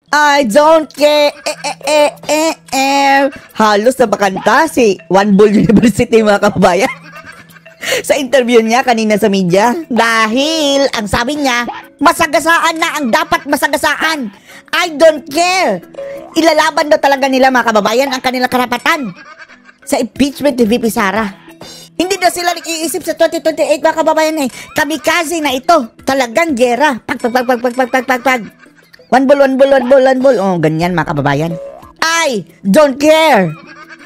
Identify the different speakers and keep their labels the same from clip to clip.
Speaker 1: I don't care. Halos na bakanta si One Bull University, mga kababayan. Sa interview niya kanina sa media. Dahil ang sabi niya, masagasaan na ang dapat masagasaan. I don't care. Ilalaban daw talaga nila, mga kababayan, ang kanilang karapatan sa impeachment ni VP Sara. Hindi daw sila nag-iisip sa 2028, mga kababayan eh. Kamikaze na ito. Talagang gera. Pag. One bull. Oh, ganyan, mga kababayan. I don't care.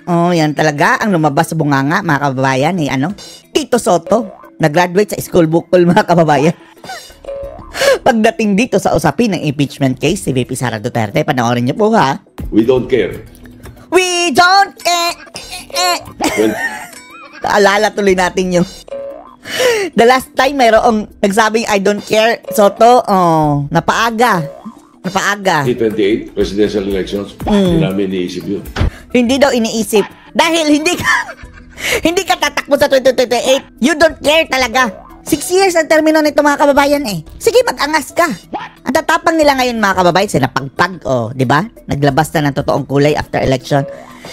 Speaker 1: Oh, yan talaga ang lumabas sa bunganga, mga kababayan eh. Tito Soto. Nag-graduate sa school bukol, mga kababayan. Pagdating dito sa usapin ng impeachment case si VP Sara Duterte, panoorin niyo po ha.
Speaker 2: We don't care.
Speaker 1: We don't Alala tuloy natin yun. The last time mayroong nagsabing I don't care, Soto, napaaga.
Speaker 2: 2028 presidential elections, hindi namin iniisip yun.
Speaker 1: Hindi daw iniisip. Dahil hindi ka tatakbo sa 2028. You don't care talaga. 6 years ang termino nito, mga kababayan eh. Sige, mag-angas ka. Ang tatapang nila ngayon, mga kababayan, sila pagpag, di ba? Naglabas na ng totoong kulay after election.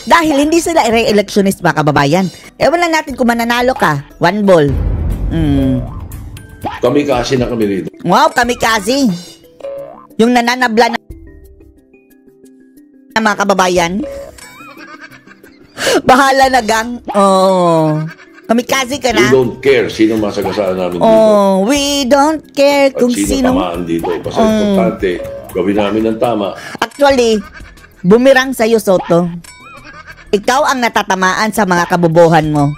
Speaker 1: Dahil hindi sila re-electionist, mga kababayan. Ewan lang natin kung mananalo ka. One ball.
Speaker 2: Kamikaze na kami rito.
Speaker 1: Wow, kamikaze. Yung nananabla na mga kababayan. Bahala na, gang. Kamikaze ka na.
Speaker 2: We don't care sino masagasaan namin dito.
Speaker 1: We don't care kung sino
Speaker 2: tamaan dito. Basta importante, gawin namin ng tama.
Speaker 1: Actually, bumirang sa'yo, Soto. Ikaw ang natatamaan sa mga kabobohan mo.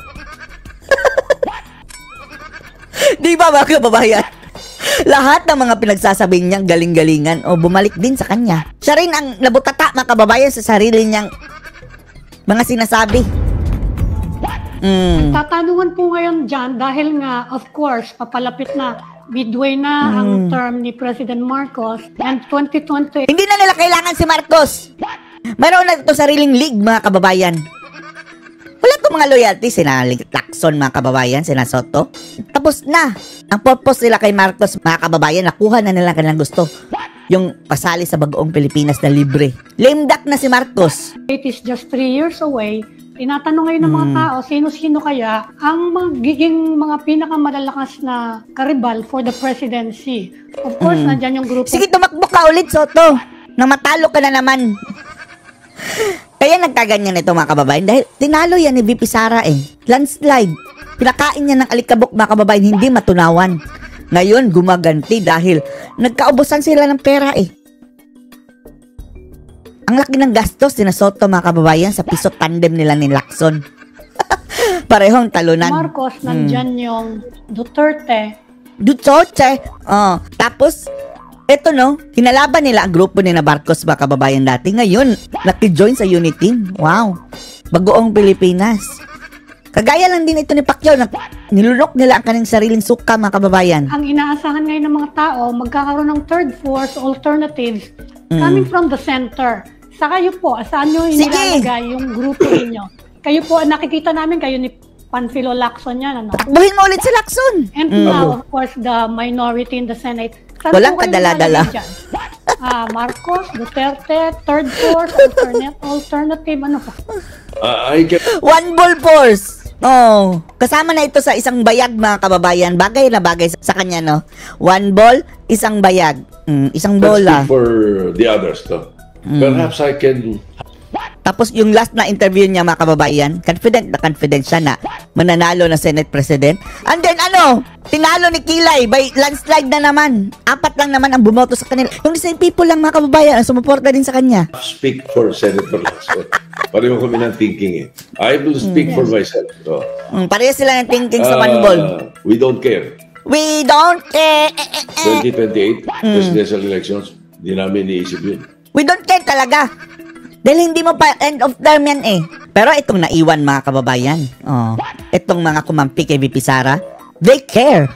Speaker 1: Di ba, mga kababayan? Lahat ng mga pinagsasabing niyang galing-galingan o bumalik din sa kanya. Siya rin ang nabutata, mga kababayan, sa sarili niyang mga sinasabi.
Speaker 3: Tatanungan po ngayon dyan dahil nga, of course, papalapit na midway na ang term ni President Marcos and 2020.
Speaker 1: Hindi na nila kailangan si Marcos. Mayroon na ito sariling league, mga kababayan. Wala itong mga loyalty, sina Lacson, mga kababayan, sina Soto. Tapos na. Ang purpose nila kay Marcos, mga kababayan, nakuha na nila kanilang gusto. Yung pasali sa bagoong Pilipinas na libre. Lame duck na si Marcos.
Speaker 3: It is just 3 years away. Tinatanong ngayon ng mga tao, sino-sino kaya ang magiging mga pinakamalalakas na karibal for the presidency. Of course, nandyan yung grupo.
Speaker 1: Sige, tumakbo ka ulit, Soto. Nang matalo ka na naman. Kaya nagkaganyan ito, mga kababayan, dahil tinalo yan ni VP Sara eh. Landslide. Pinakain niya ng alikabok, mga kababayan, hindi matunawan. Ngayon, gumaganti dahil nagkaubusan sila ng pera eh. Ang laki ng gastos ni Soto, mga kababayan, sa piso tandem nila ni Lacson. Parehong talunan.
Speaker 3: Marcos, nandyan yung Duterte.
Speaker 1: Tapos, eto no, hinalaban nila ang grupo ni na Marcos, mga kababayan, dati. Ngayon, naki-join sa Unity. Wow. Bagoong Pilipinas. Kagaya lang din ito ni Pacquiao, nilunok nila ang kanilang sariling suka, mga kababayan.
Speaker 3: Ang inaasahan ngayon ng mga tao, magkakaroon ng third force alternatives coming from the center. Sa kayo po, saan nyo inilalagay yung grupo ninyo? Kayo po, nakikita namin kayo ni Panfilo Lacson yan, ano?
Speaker 1: Takbuhin mo ulit si Lacson.
Speaker 3: And now, of course, the minority in the Senate. Saan
Speaker 1: walang kadala-dala.
Speaker 3: Marcos, Duterte, third force, alternative, ano pa?
Speaker 1: One ball force. Kasama na ito sa isang bayag, mga kababayan. Bagay na bagay sa kanya, no? One ball, isang bayag. Isang bola.
Speaker 2: For the others, though. Perhaps I can...
Speaker 1: Tapos yung last na interview niya, mga kababayan, confident siya na mananalo na Senate President. And then tinalo ni Kilay by landslide na naman. 4 lang naman ang bumoto sa kanila. Yung same people lang, mga kababayan, ang sumuporta din sa kanya.
Speaker 2: Speak for Senator Lacson. Pareho kami ng thinking eh. I will speak for myself. So,
Speaker 1: pareho sila ng thinking sa one ball.
Speaker 2: We don't care.
Speaker 1: We don't care.
Speaker 2: 2028 presidential elections, hindi namin iniisip yun.
Speaker 1: We don't care talaga. Dahil hindi mo pa end of term yan eh. Pero itong naiwan, mga kababayan, itong mga kumampi kay VP Sara, they care.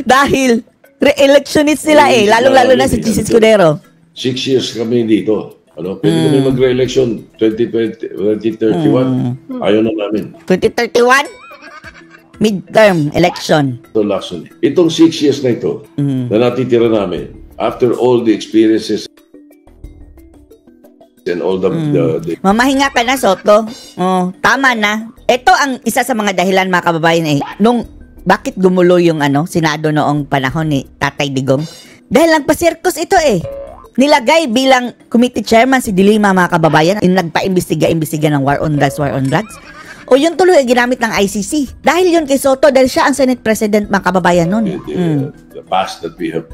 Speaker 1: Dahil re-electionist sila eh. Lalong-lalo na si Jesus Escudero.
Speaker 2: 6 years kami dito. Pwede kami mag-re-election 2031. Ayaw na namin.
Speaker 1: 2031? Midterm election.
Speaker 2: Itong 6 years na ito, na natitira namin, after all the experiences and all the
Speaker 1: Mamahinga ka na, Soto. Oh, tama na. Ito ang isa sa mga dahilan, mga kababayan, bakit gumulo yung Senado noong panahon ni Tatay Digong? Dahil nagpa-circus ito Nilagay bilang committee chairman si Dilima, mga kababayan, yung nagpa-imbestiga ng war on drugs. O yun tuloy ay ginamit ng ICC. Dahil yun kay Soto, dahil siya ang Senate President, mga kababayan nun.
Speaker 2: The past that we have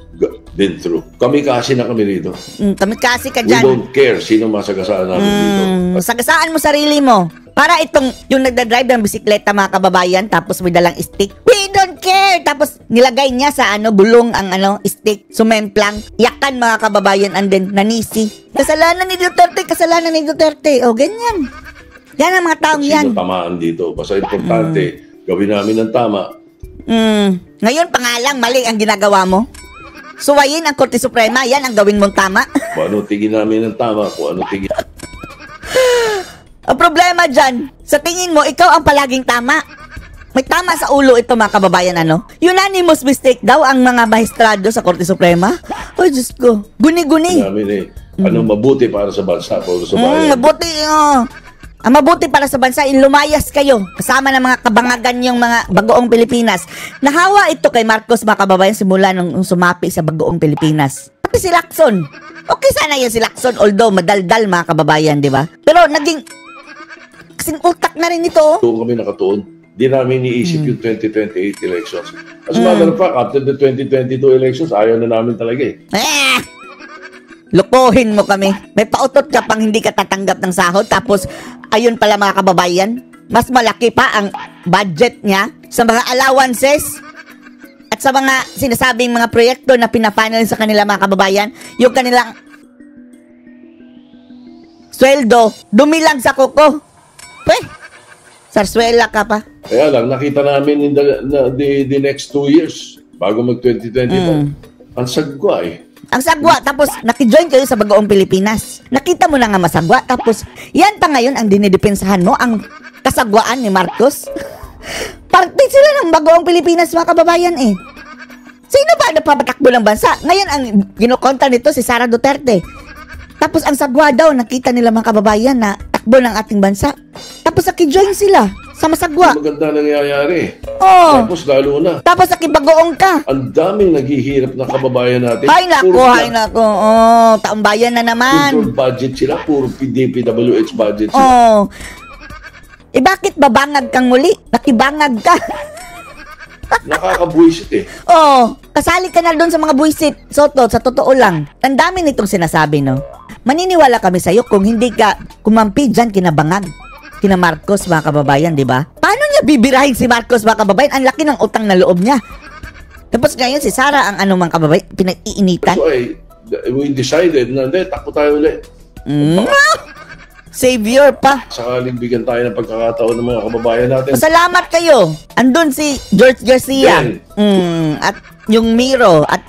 Speaker 2: been through. Kami kasi na kami rito.
Speaker 1: Kami kasi ka
Speaker 2: We
Speaker 1: dyan.
Speaker 2: don't care sino masagasaan namin dito.
Speaker 1: Sagasaan mo sarili mo. Para itong, yung nagdadrive ng bisikleta, mga kababayan, tapos may dalang stick. We don't care! Tapos nilagay niya sa gulong ang stick, sumemplang, yakan, mga kababayan, and then nanisi. Kasalanan ni Duterte. O, ganyan. Yan ang mga taong yan.
Speaker 2: Sino tamaan dito? Basta importante, gawin namin ng tama.
Speaker 1: Ngayon, pangalang mali ang ginagawa mo. Suwayin ang Korte Suprema, yan ang gawin mong tama.
Speaker 2: Kung ano tingin namin ng tama, kung ano tingin...
Speaker 1: Ang problema dyan, sa tingin mo, ikaw ang palaging tama. May tama sa ulo ito, mga kababayan, Unanimous mistake daw ang mga maestrado sa Korte Suprema. Ay, Diyos ko. Guni-guni.
Speaker 2: Namin mabuti para sa bansa, para sa bayan.
Speaker 1: Mabuti, Ang mabuti para sa bansa, lumayas kayo kasama ng mga kabangagan yung mga Bagoong Pilipinas. Nahawa ito kay Marcos, mga kababayan, simula nung sumapi sa Bagoong Pilipinas. Pati si Lacson. Okay sana yun si Lacson, although madaldal, mga kababayan, di ba? Pero naging kasing utak na rin ito.
Speaker 2: Doon kami nakatuon. Di namin iniisip yung 2028 elections. As a matter of fact, after the 2022 elections, ayaw na namin talaga
Speaker 1: Lokohin mo kami. May pautot ka pang hindi ka tatanggap ng sahod. Tapos, ayun pala, mga kababayan, mas malaki pa ang budget niya sa mga allowances at sa mga sinasabing mga proyekto na pinapanel sa kanila, mga kababayan. Yung kanilang sweldo, dumilang sa kuko. Sarswela ka pa.
Speaker 2: Kaya lang, nakita namin in the next 2 years, bago mag-2025, ang sagwa
Speaker 1: Ang sagwa, tapos nakijoin kayo sa Bagoong Pilipinas. Nakita mo na nga masagwa, tapos yan pa ngayon ang dinidepensahan mo, ang kasagwaan ni Marcos. Parte sila ng Bagoong Pilipinas, mga kababayan Sino ba napapatakbo ng bansa? Ngayon ang ginukontra nito si Sara Duterte. Tapos ang sagwa daw, nakita nila, mga kababayan, na takbo ng ating bansa. Tapos nakijoin sila sa masagwa.
Speaker 2: Maganda nangyayari. Tapos lalo na.
Speaker 1: Tapos nakibagoong ka.
Speaker 2: Ang daming naghihirap na kababayan natin.
Speaker 1: Hay nako. Taong bayan na naman.
Speaker 2: Puro budget sila, puro DPWH budget sila.
Speaker 1: Bakit babangag kang muli? Nakibangag ka.
Speaker 2: Nakakabuisit
Speaker 1: kasali ka na doon sa mga buisit. Soto, sa totoo lang, ang dami nitong sinasabi, Maniniwala kami sa'yo kung hindi ka kumampi dyan kinabangag. Kina Marcos, mga kababayan, di ba? Paano niya bibirahin si Marcos, mga kababayan? Ang laki ng utang na loob niya. Tapos ngayon si Sara ang mga kababayan, pinag-iinitan.
Speaker 2: So we decided na, takbo tayo ulit.
Speaker 1: Savior pa.
Speaker 2: Sakaling bigyan tayo ng pagkakataon ng mga kababayan natin.
Speaker 1: Salamat kayo. Andun si George Garcia. At yung Miro. At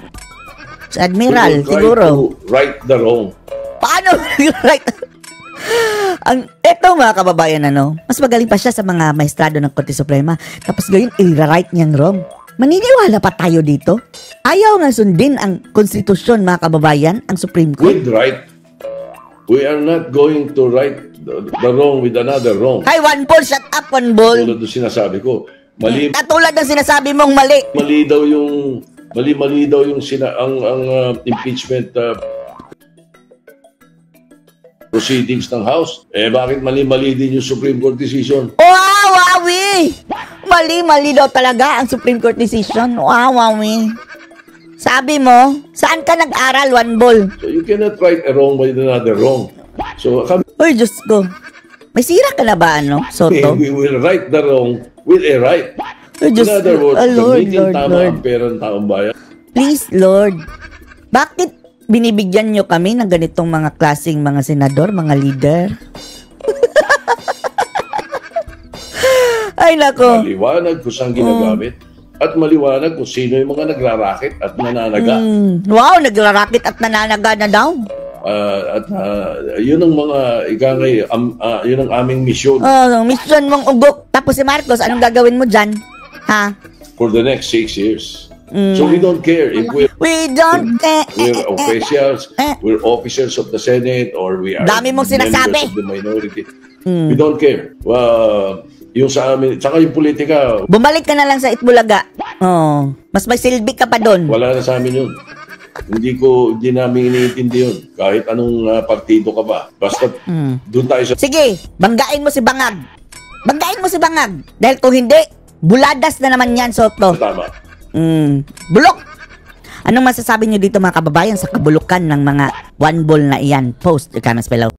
Speaker 1: si Admiral, siguro.
Speaker 2: Right the wrong.
Speaker 1: Paano right? Eto, mga kababayan, mas magaling pa siya sa mga maestrado ng Korte Suprema. Tapos gayon, i-right niyang wrong. Maniniwala pa tayo dito? Ayaw nga sundin ang konstitusyon, mga kababayan, ang Supreme Court.
Speaker 2: With right. We are not going to right the wrong with another wrong.
Speaker 1: Hi, one ball, shut up, one ball.
Speaker 2: Tulad ng sinasabi ko.
Speaker 1: Katulad ng sinasabi mong mali.
Speaker 2: Mali daw yung impeachment proceedings ng House. Bakit mali-mali din yung Supreme Court decision?
Speaker 1: Wow, wawi! Mali-mali daw talaga ang Supreme Court decision. Wow, wawi. Sabi mo, saan ka nag-aral, one ball?
Speaker 2: So you cannot right a wrong with another wrong. So
Speaker 1: Uy, Diyos ko. May sira ka na ba, Soto?
Speaker 2: we will right the wrong with a right.
Speaker 1: In
Speaker 2: other words,
Speaker 1: Lord,
Speaker 2: gamitin tama
Speaker 1: Lord.
Speaker 2: ang pera ng taong bayan.
Speaker 1: Please, Lord. Bakit binibigyan nyo kami ng ganitong mga klaseng mga senador, mga leader? Ay, nako.
Speaker 2: Maliwanag kung saan ginagamit at maliwanag kung sino yung mga nagraraket at nananaga.
Speaker 1: Wow, nagraraket at nananaga na daw.
Speaker 2: Yun ang mga yun ang aming misyon.
Speaker 1: Mission mong ugok. Tapos si Marcos, anong gagawin mo dyan? Ha?
Speaker 2: For the next 6 years. So we don't care if
Speaker 1: We don't...
Speaker 2: we're officials, we're officers of the Senate, or we are
Speaker 1: Dami mong sinasabi.
Speaker 2: members of the minority. We don't care. Yung sa amin, tsaka yung politika,
Speaker 1: Bumalik ka na lang sa Itbulaga. Oh, mas may silbi ka pa doon.
Speaker 2: wala na sa amin yun. Hindi namin iniintindi yun. Kahit anong partido ka pa. Basta doon tayo sa...
Speaker 1: Sige, banggain mo si Bangag. Banggain mo si Bangag. Dahil kung hindi, buladas na naman yan, Soto.
Speaker 2: Tama.
Speaker 1: Bulok! Anong masasabi nyo dito mga kababayan sa kabulukan ng mga one ball na iyan? Post your comments below.